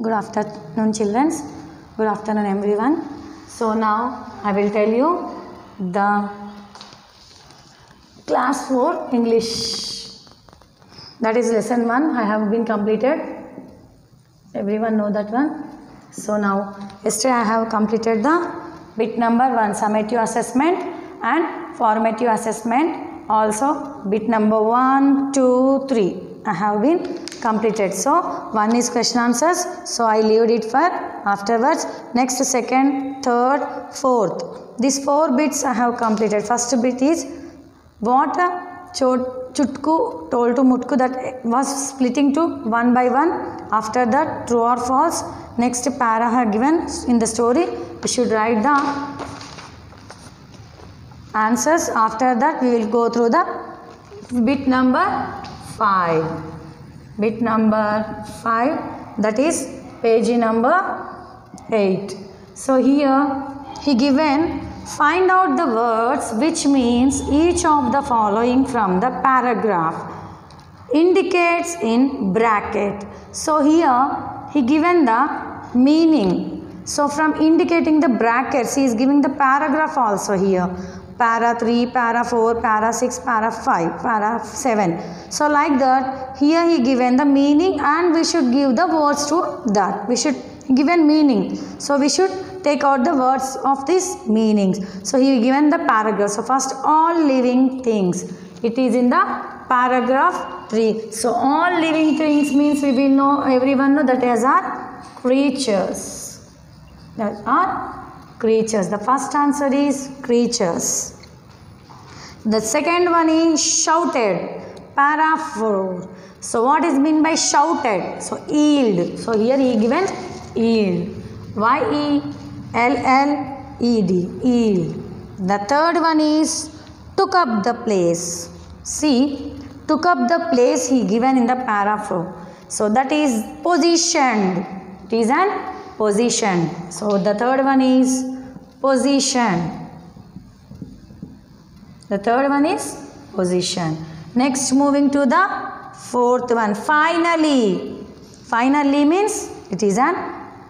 Good afternoon, children. Good afternoon, everyone. So now I will tell you the class 4 English. That is lesson 1. I have been completed. Everyone know that one. So now yesterday I have completed the bit number 1 summative assessment and formative assessment. Also bit number 1, 2, 3. I have been completed. So one is question answers. So I leave it for afterwards. Next, second, third, fourth. These 4 bits I have completed. First bit is what Chutku told to Mutku, that was splitting to 1 by 1. After that, true or false. Next para have given in the story. We should write the answers. After that, we will go through the bit number 5. Bit number 5, that is page number 8. So here he given, find out the words which means each of the following from the paragraph. Indicates in bracket. So here he given the meaning. So from indicating the brackets, he is giving the paragraph also here. Para 3, para 4, para 6, para 5, para 7. So like that, here he given the meaning and we should give the words to that. We should given meaning. So we should take out the words of these meanings. So he given the paragraph. So first, all living things. It is in the paragraph 3. So all living things means we will know, everyone know that as are creatures. That are creatures. The first answer is creatures. The second one is shouted. Para 4. So what is meant by shouted? So yield. So here he given yield. Y-E-L-L-E-D. Yield. The third one is took up the place. See, took up the place he given in the para 4. So that is positioned. It is an position. So the third one is position. The third one is position. Next, moving to the fourth one. Finally. Finally means it is an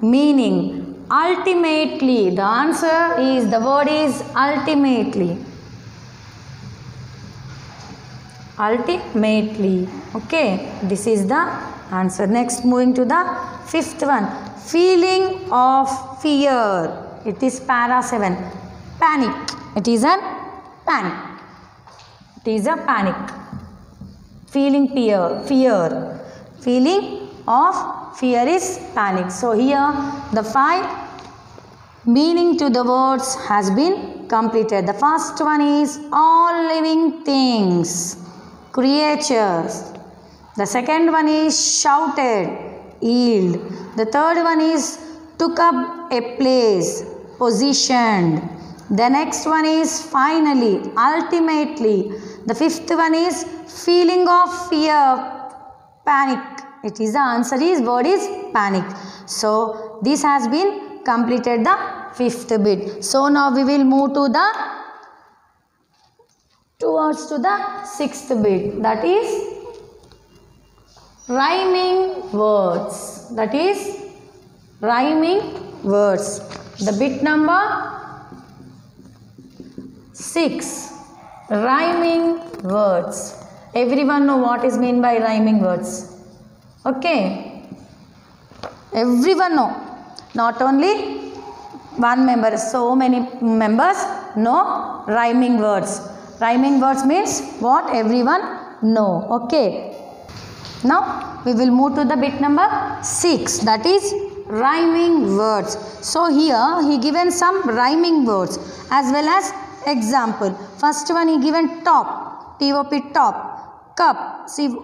meaning. Ultimately. The answer is, the word is ultimately. Ultimately. Okay. This is the answer. Next, moving to the fifth one. Feeling of fear. It is para 7. Panic. It is a panic. It is a panic. Feeling fear. Fear. Feeling of fear is panic. So here the 5 meaning to the words has been completed. The first one is all living things. Creatures. The second one is shouted. Yield. The third one is took up a place. Positioned. The next one is finally. Ultimately. The fifth one is feeling of fear. Panic. It is the answer is word is panic. So this has been completed the 5th bit. So now we will move to the towards to the 6th bit. That is rhyming words. That is rhyming words. The bit number 6. Rhyming words. Everyone know what is meant by rhyming words. Okay. Everyone know. Not only one member. So many members know rhyming words. Rhyming words means what everyone know. Okay. Now we will move to the bit number 6. That is rhyming words. So here he given some rhyming words as well as example. First one he given top. T-O-P, top. Cup. See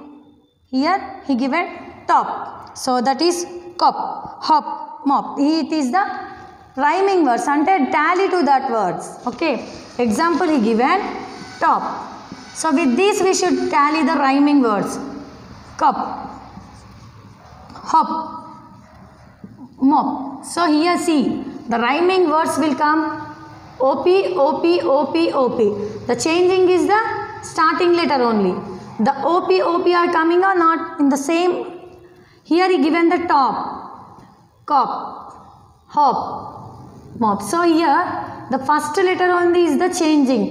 here he given top. So that is cup. Hop. Mop. It is the rhyming words. Ante tally to that words. Okay. Example he given top. So with this we should tally the rhyming words. Cup. Hop. Mop. So here see the rhyming words will come OP, OP, OP, OP. The changing is the starting letter only. The OP, OP are coming or not in the same. Here he given the top. cop, hop, mop. So here the first letter only is the changing,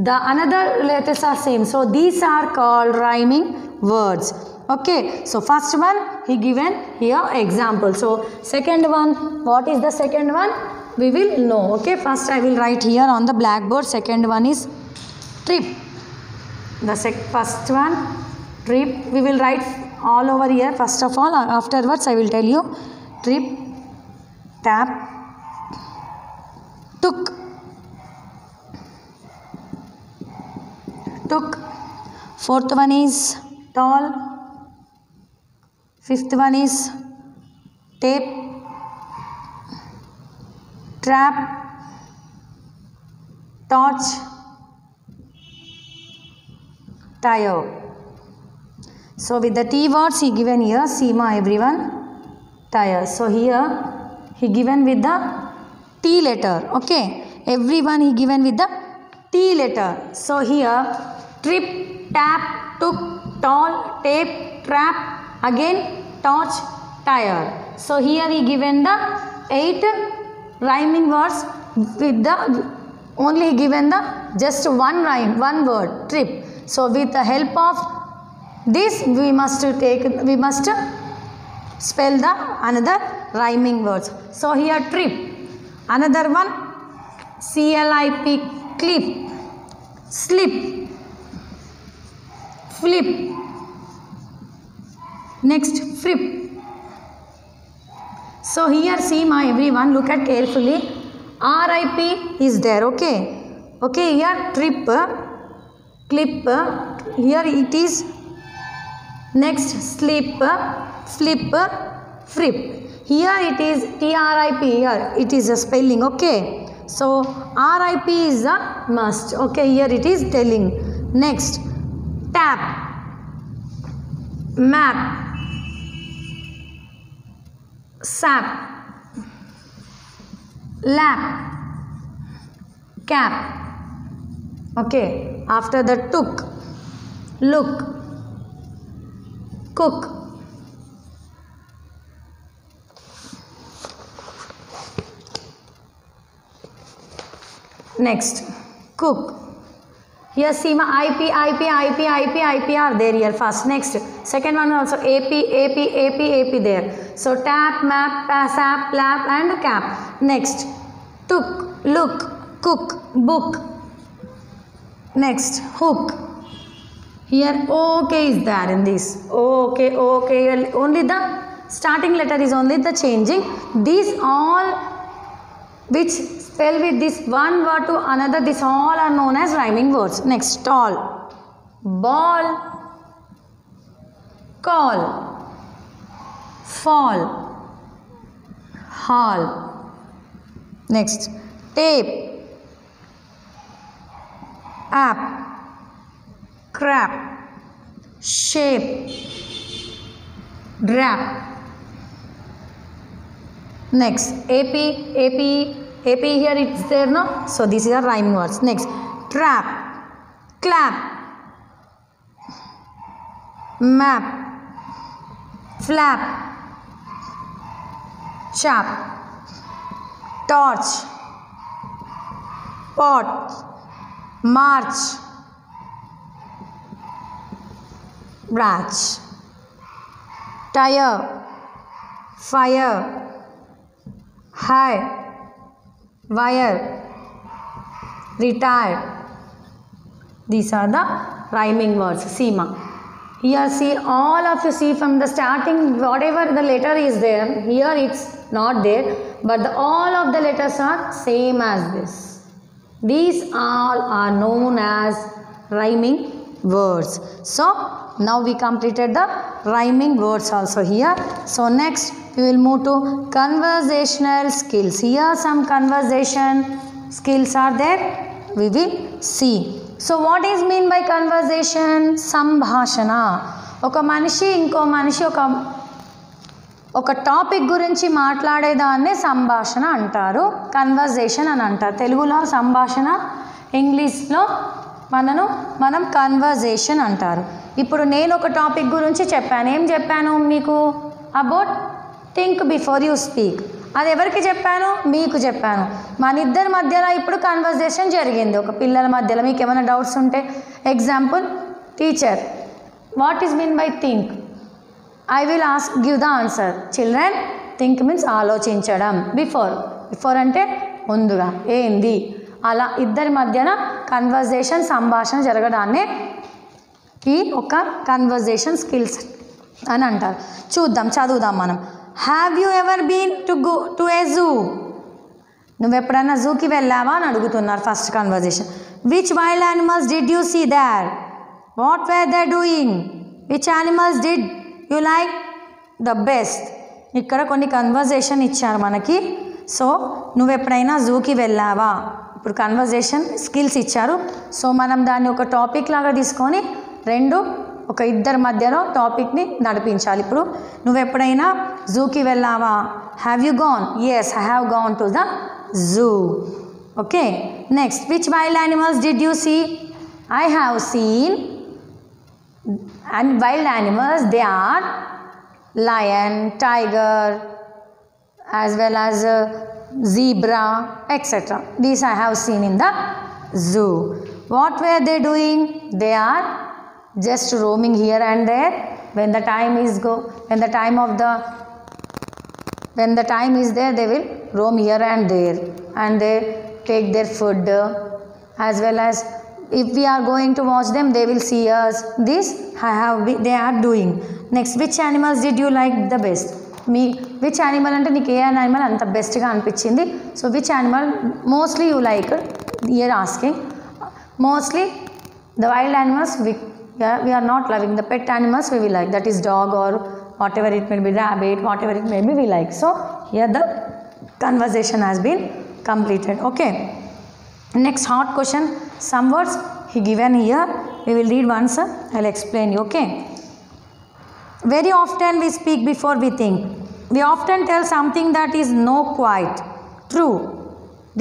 the another letters are same. So these are called rhyming words. Okay, so first one he given here example. So second one, what is the second one? We will know. Okay, first I will write here on the blackboard. Second one is trip. The first one, trip. We will write all over here first of all. Afterwards I will tell you. Trip, tap, took, took. Fourth one is tall. Fifth one is tape, trap, torch, tire. So with the T words he given here, Seema everyone, tire. So here he given with the T letter. Okay, everyone he given with the T letter. So here trip, tap, took, tall, tape, trap, again torch, tire. So here he given the 8 rhyming words with the only given the just one rhyme, one word, trip. So with the help of this we must spell the another rhyming words. So here trip. Another one CLIP, clip, slip, flip. Next flip. So here see my everyone, look at carefully. RIP is there. Okay. Okay, here trip, clip, here it is. Next slip, flip, flip. Here it is TRIP, here it is a spelling. Okay. So RIP is a must. Okay, here it is telling. Next tap, map, sap, lap, cap. Okay, after the took, look, cook. Next cook. Here Seema IP are there here first. Next second one also AP there. So tap, map, sap, lap and cap. Next took, look, cook, book. Next hook. Here OK is there in this. OK, only the starting letter is only the changing. These all which spell with this one word to another, this all are known as rhyming words. Next tall, ball, call, fall, hall. Next tape, app, crap, shape, drap. Next AP here it's there, no? So these are rhyming words. Next trap, clap, map, flap, chap, torch, pot, march, branch, tire, fire, high, wire, retired. These are the rhyming words. Seema. Here see, all of you see from the starting, whatever the letter is there, here it's not there, but all of the letters are same as this. These all are known as rhyming words. So now we completed the rhyming words also here. So next we will move to conversational skills. Here some conversation skills are there. We will see. So what is mean by conversation? Sambhashana. ఒక మనిషి ఇంకో మనిషి ఒక topic గురించి మాట్లాడేదాన్నే సంభాషణ అంటారు, conversation అని అంటారు. తెలుగులో సంభాషణ, ఇంగ్లీష్లో మనం కన్వర్జేషన్ అంటారు. ఇప్పుడు నేను ఒక టాపిక్ గురించి చెప్పాను. ఏం చెప్పాను మీకు? About think before you speak. అది ఎవరికి చెప్పాను? మీకు చెప్పాను. మన ఇద్దరి మధ్యలో ఇప్పుడు కన్వర్జేషన్ జరిగింది, ఒక పిల్లల మధ్యలో. మీకు ఏమైనా డౌట్స్ ఉంటే, example teacher, what is mean by think? I will ask, give the answer. Children, think means ఆలోచించడం. బిఫోర్ అంటే ముందుగా, ఏంది, అలా ఇద్దరి మధ్యన కన్వర్జేషన్, సంభాషణ జరగడాన్ని ఈ ఒక కన్వర్జేషన్ స్కిల్స్ అని అంటారు. చదువుదాం మనం. Have you ever been to a zoo? నువ్వు ఎప్పుడన్నా జూకి వెళ్ళావా అని అడుగుతున్నారు first conversation. Which wild animals did you see there? What were they doing? Which animals did you like the best? ఇక్కడ కొన్ని కన్వర్జేషన్ ఇచ్చారు మనకి. సో నువ్వు ఎప్పుడైనా జూకి వెళ్ళావా? ఇప్పుడు కన్వర్జేషన్ స్కిల్స్ ఇచ్చారు. సో మనం దాన్ని ఒక టాపిక్ లాగా తీసుకొని ఒక ఇద్దరి మధ్యలో టాపిక్ని నడిపించాలి. ఇప్పుడు నువ్వు ఎప్పుడైనా జూకి వెళ్ళావా? Have you gone? Yes, I have gone to the zoo. Okay, next, which wild animals did you see? I have seen and wild animals, they are lion, tiger, as well as zebra, etc. These I have seen in the zoo. What were they doing? They are just roaming here and there. When the time is there, they will roam here and there, and they take their food, as well as if we are going to watch them, they will see us. This they are doing. Next, which animals did you like the best? Which animal ante నీకు ఏ animal అంత బెస్ట్గా అనిపించింది? So which animal mostly you like? Here asking. Mostly the wild animals we are not loving. The pet animals we will like. That is dog or whatever it may be, rabbit, whatever it may be, we like. So here the conversation has been completed. Okay. Next hot question. Some words he given here. We will read once. I will explain you. Okay. Very often we speak before we think. We often tell something that is not quite true.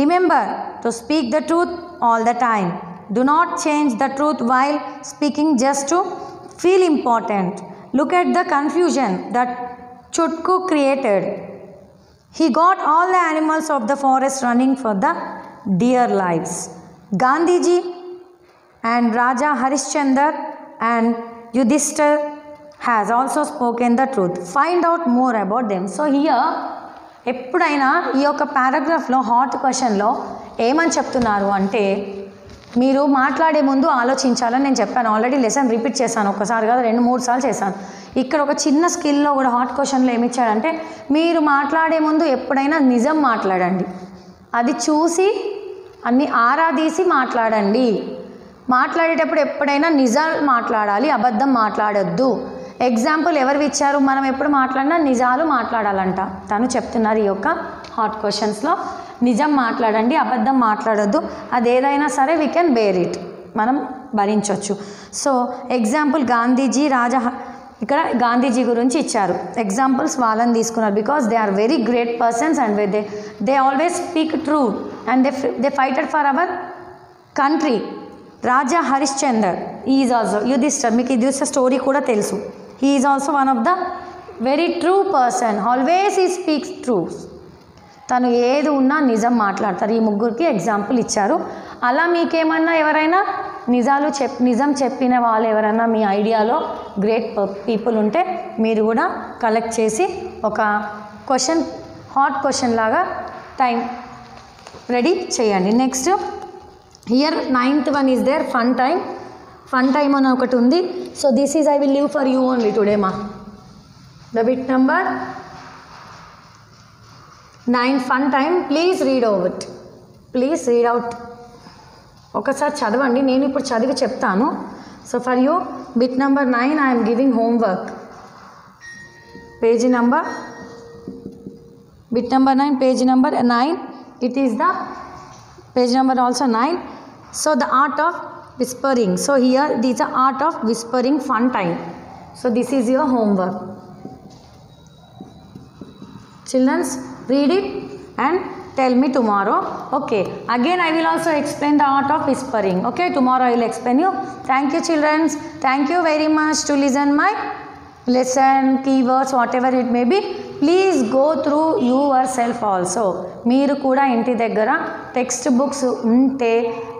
Remember to speak the truth all the time. Do not change the truth while speaking just to feel important. Look at the confusion that Chutku created. He got all the animals of the forest running for the dear lives. Gandhiji and Raja Harishchandra and Yudhishthir has also spoken the truth. Find out more about them. So here ఎప్పుడైనా ఈ యొక్క పారాగ్రాఫ్లో hot క్వశ్చన్లో ఏమని చెప్తున్నారు అంటే, మీరు మాట్లాడే ముందు ఆలోచించాలని నేను చెప్పాను. ఆల్రెడీ లెసన్ రిపీట్ చేశాను, ఒకసారి కాదు 2-3 సార్లు చేశాను. ఇక్కడ ఒక చిన్న స్కిల్లో కూడా హాట్ క్వశ్చన్లో ఏమి ఇచ్చాడంటే, మీరు మాట్లాడే ముందు ఎప్పుడైనా నిజం మాట్లాడండి, అది చూసి అన్ని ఆరాధీసి మాట్లాడండి. మాట్లాడేటప్పుడు ఎప్పుడైనా నిజాలు మాట్లాడాలి, అబద్ధం మాట్లాడొద్దు. ఎగ్జాంపుల్ ఎవరు ఇచ్చారు? మనం ఎప్పుడు మాట్లాడినా నిజాలు మాట్లాడాలంట. తను చెప్తున్నారు ఈ యొక్క హాట్ క్వశ్చన్స్లో, నిజం మాట్లాడండి, అబద్ధం మాట్లాడొద్దు. అదేదైనా సరే వీ కెన్ బేర్ ఇట్, మనం భరించవచ్చు. సో ఎగ్జాంపుల్ గాంధీజీ, ఇక్కడ గాంధీజీ గురించి ఇచ్చారు ఎగ్జాంపుల్స్, వాళ్ళని తీసుకున్నారు. Because they are very great persons and they always speak true and they fighted for our country. Raja Harishchandra is also, Yudhishthir, మీకు యుధిష్ఠర్ స్టోరీ కూడా తెలుసు. He is also one of the very true person, always he speaks truths. తను ఏది ఉన్నా నిజం మాట్లాడతారు. ఈ ముగ్గురికి ఎగ్జాంపుల్ ఇచ్చారు. అలా మీకేమన్నా ఎవరైనా నిజం చెప్పిన వాళ్ళు ఎవరైనా మీ ఐడియాలో గ్రేట్ పీపుల్ ఉంటే మీరు కూడా కలెక్ట్ చేసి ఒక క్వశ్చన్, హాట్ క్వశ్చన్ లాగా టైం రెడీ చేయండి. Next here 9th one is there, fun time అని ఒకటి ఉంది. So this is I will leave for you only today మా. The bit number 9 fun time. Please read out, please read out. ఒకసారి చదవండి, నేను ఇప్పుడు చదివి చెప్తాను. So for you bit number 9 I'm giving homework. Page number, bit number 9, page number 9. It is the page number also 9. So the art of whispering. So here this is the art of whispering, fun time. So this is your homework. Children, read it and tell me tomorrow. Okay, again I will also explain the art of whispering. Okay, tomorrow I will explain you. Thank you children, thank you very much to listen my lesson, keywords, whatever it may be. Please go through your self also. మీరు కూడా ఇంటి దగ్గర text books ఉంటే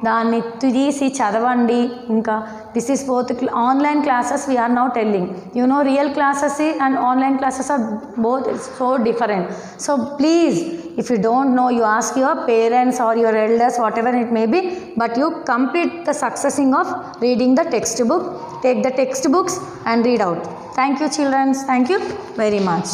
దాన్ని తీసి చదవండి. ఇంకా this is both online classes we are now telling. You know real classes and online classes are both so different. So please, if you don't know, you ask your parents or your elders, whatever it may be, but you complete the successing of reading the textbook. Take the textbooks and read out. Thank you children. Thank you very much.